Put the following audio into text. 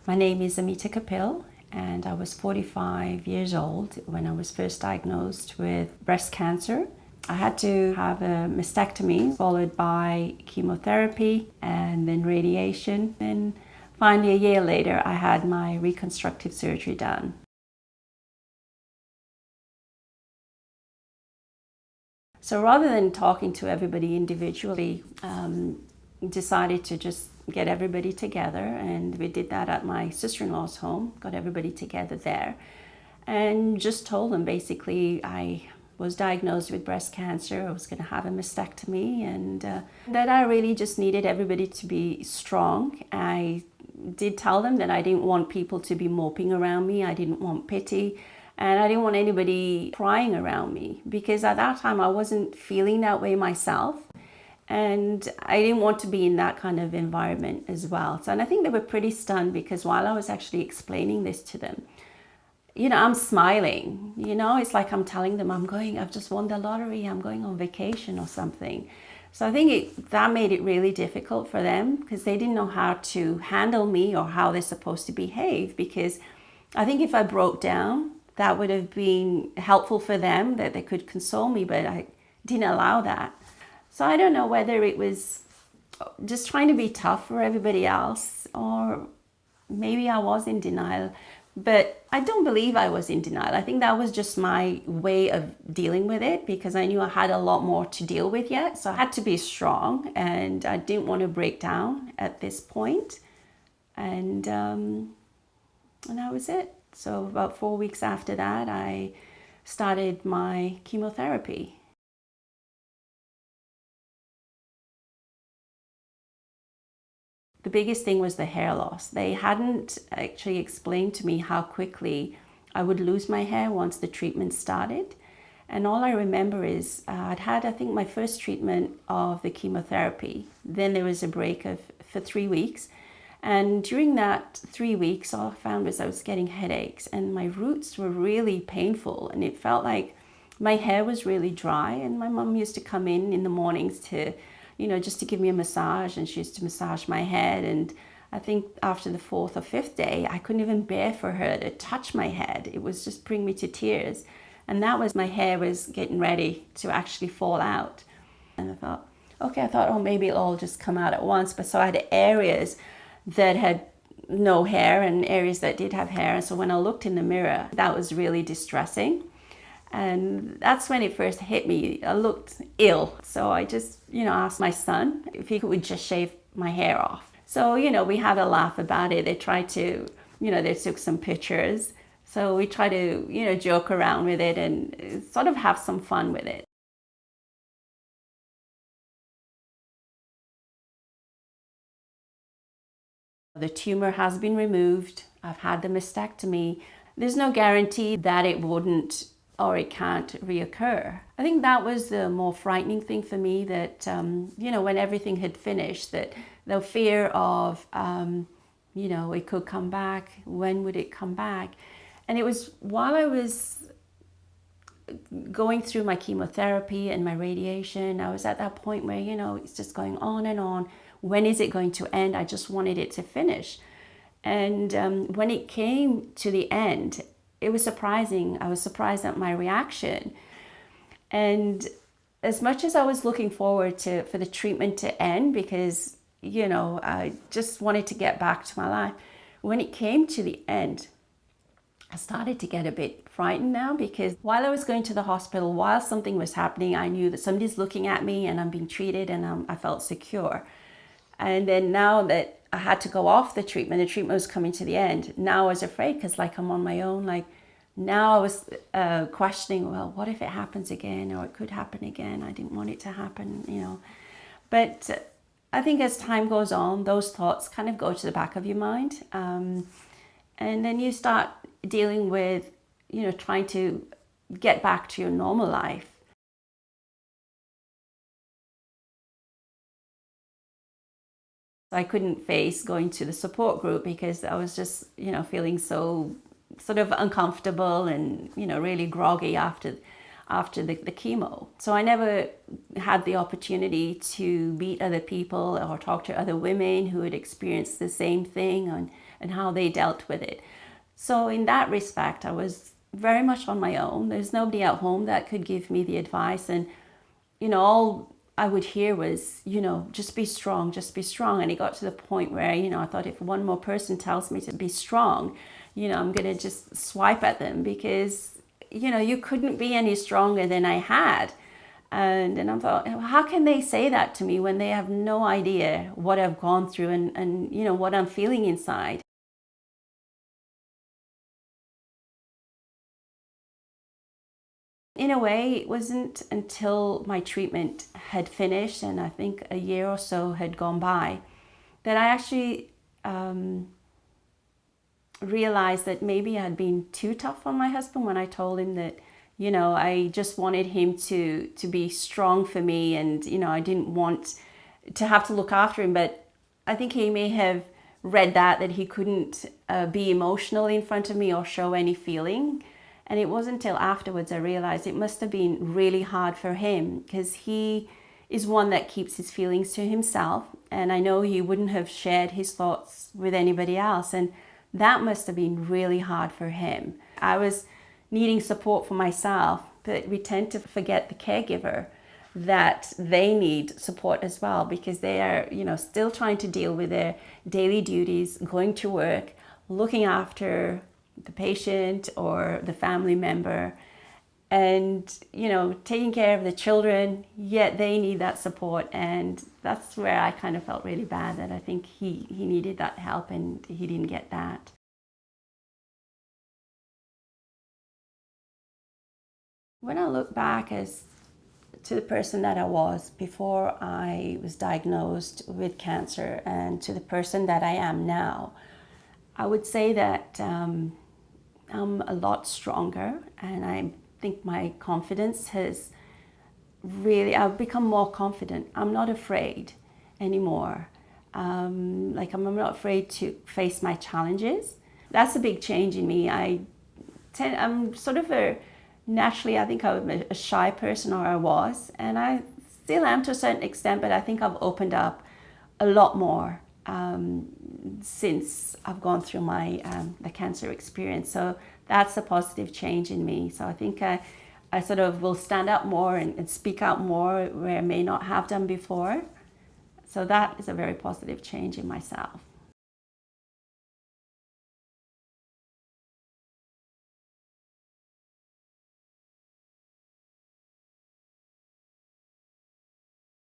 My name is Amita and I was 45 years old when I was first diagnosed with breast cancer. I had to have a mastectomy followed by chemotherapy and then radiation. And finally, a year later, I had my reconstructive surgery done. So rather than talking to everybody individually, decided to just get everybody together, and we did that at my sister-in-law's home, got everybody together there, and just told them basically I was diagnosed with breast cancer, I was going to have a mastectomy, and that I really just needed everybody to be strong. I did tell them that I didn't want people to be moping around me, I didn't want pity, and I didn't want anybody crying around me, because at that time I wasn't feeling that way myself. And I didn't want to be in that kind of environment as well. So, and I think they were pretty stunned, because while I was actually explaining this to them, I'm smiling, it's like I'm telling them I've just won the lottery, I'm going on vacation or something. So I think that made it really difficult for them, because they didn't know how to handle me or how they're supposed to behave, because I think if I broke down, that would have been helpful for them, that they could console me, but I didn't allow that. So I don't know whether it was just trying to be tough for everybody else, or maybe I was in denial, but I don't believe I was in denial. I think that was just my way of dealing with it, because I knew I had a lot more to deal with yet. So I had to be strong, and I didn't want to break down at this point. And that was it. So about 4 weeks after that, I started my chemotherapy. The biggest thing was the hair loss. They hadn't actually explained to me how quickly I would lose my hair once the treatment started. And all I remember is I'd had, I think, my first treatment of the chemotherapy. Then there was a break for 3 weeks. And during that 3 weeks, all I found was I was getting headaches, and my roots were really painful, and it felt like my hair was really dry. And my mom used to come in the mornings to just to give me a massage, and she used to massage my head. And I think after the 4th or 5th day, I couldn't even bear for her to touch my head. It was just bringing me to tears. And that was, my hair was getting ready to actually fall out. And I thought, oh, maybe it'll all just come out at once. But so I had areas that had no hair and areas that did have hair. And so when I looked in the mirror, that was really distressing. And that's when it first hit me. I looked ill. So I just, asked my son if he would just shave my hair off. So, we had a laugh about it. They tried to, they took some pictures. So we tried to, joke around with it and sort of have some fun with it. The tumor has been removed. I've had the mastectomy. There's no guarantee that it wouldn't or it can't reoccur. I think that was the more frightening thing for me, that, when everything had finished, that the fear of, it could come back. When would it come back? And it was while I was going through my chemotherapy and my radiation, I was at that point where, it's just going on and on. When is it going to end? I just wanted it to finish. And when it came to the end, it was surprising. I was surprised at my reaction. And as much as I was looking forward for the treatment to end, because, I just wanted to get back to my life, when it came to the end, I started to get a bit frightened now, because while I was going to the hospital, while something was happening, I knew that somebody's looking at me and I'm being treated, and I felt secure. And then now that I had to go off the treatment was coming to the end. Now I was afraid, because I'm on my own. Now I was questioning, well, what if it happens again, or it could happen again? I didn't want it to happen, But I think as time goes on, those thoughts kind of go to the back of your mind. And then you start dealing with, trying to get back to your normal life. I couldn't face going to the support group, because I was just, feeling so sort of uncomfortable and, really groggy after after the chemo. So I never had the opportunity to meet other people or talk to other women who had experienced the same thing and how they dealt with it. So in that respect, I was very much on my own. There's nobody at home that could give me the advice. And, all I would hear was, just be strong, just be strong. And it got to the point where, I thought if one more person tells me to be strong, I'm going to just swipe at them because, you couldn't be any stronger than I had. And I thought, how can they say that to me when they have no idea what I've gone through and what I'm feeling inside? In a way, it wasn't until my treatment had finished and I think a year or so had gone by that I actually realized that maybe I had been too tough on my husband when I told him that, I just wanted him to be strong for me and, I didn't want to have to look after him. But I think he may have read that he couldn't be emotional in front of me or show any feeling. And it wasn't until afterwards I realized it must have been really hard for him because he is one that keeps his feelings to himself. And I know he wouldn't have shared his thoughts with anybody else. And that must have been really hard for him. I was needing support for myself, but we tend to forget the caregiver, that they need support as well because they are, still trying to deal with their daily duties, going to work, looking after the patient or the family member and, taking care of the children, yet they need that support. And that's where I kind of felt really bad that I think he needed that help and he didn't get that. When I look back as to the person that I was before I was diagnosed with cancer and to the person that I am now, I would say that I'm a lot stronger and I think my confidence has I've become more confident. I'm not afraid anymore. I'm not afraid to face my challenges. That's a big change in me. I'm sort of naturally, I think I'm a shy person, or I was, and I still am to a certain extent, but I think I've opened up a lot more since I've gone through my the cancer experience. So that's a positive change in me. So I think I sort of will stand up more and speak out more where I may not have done before. So that is a very positive change in myself.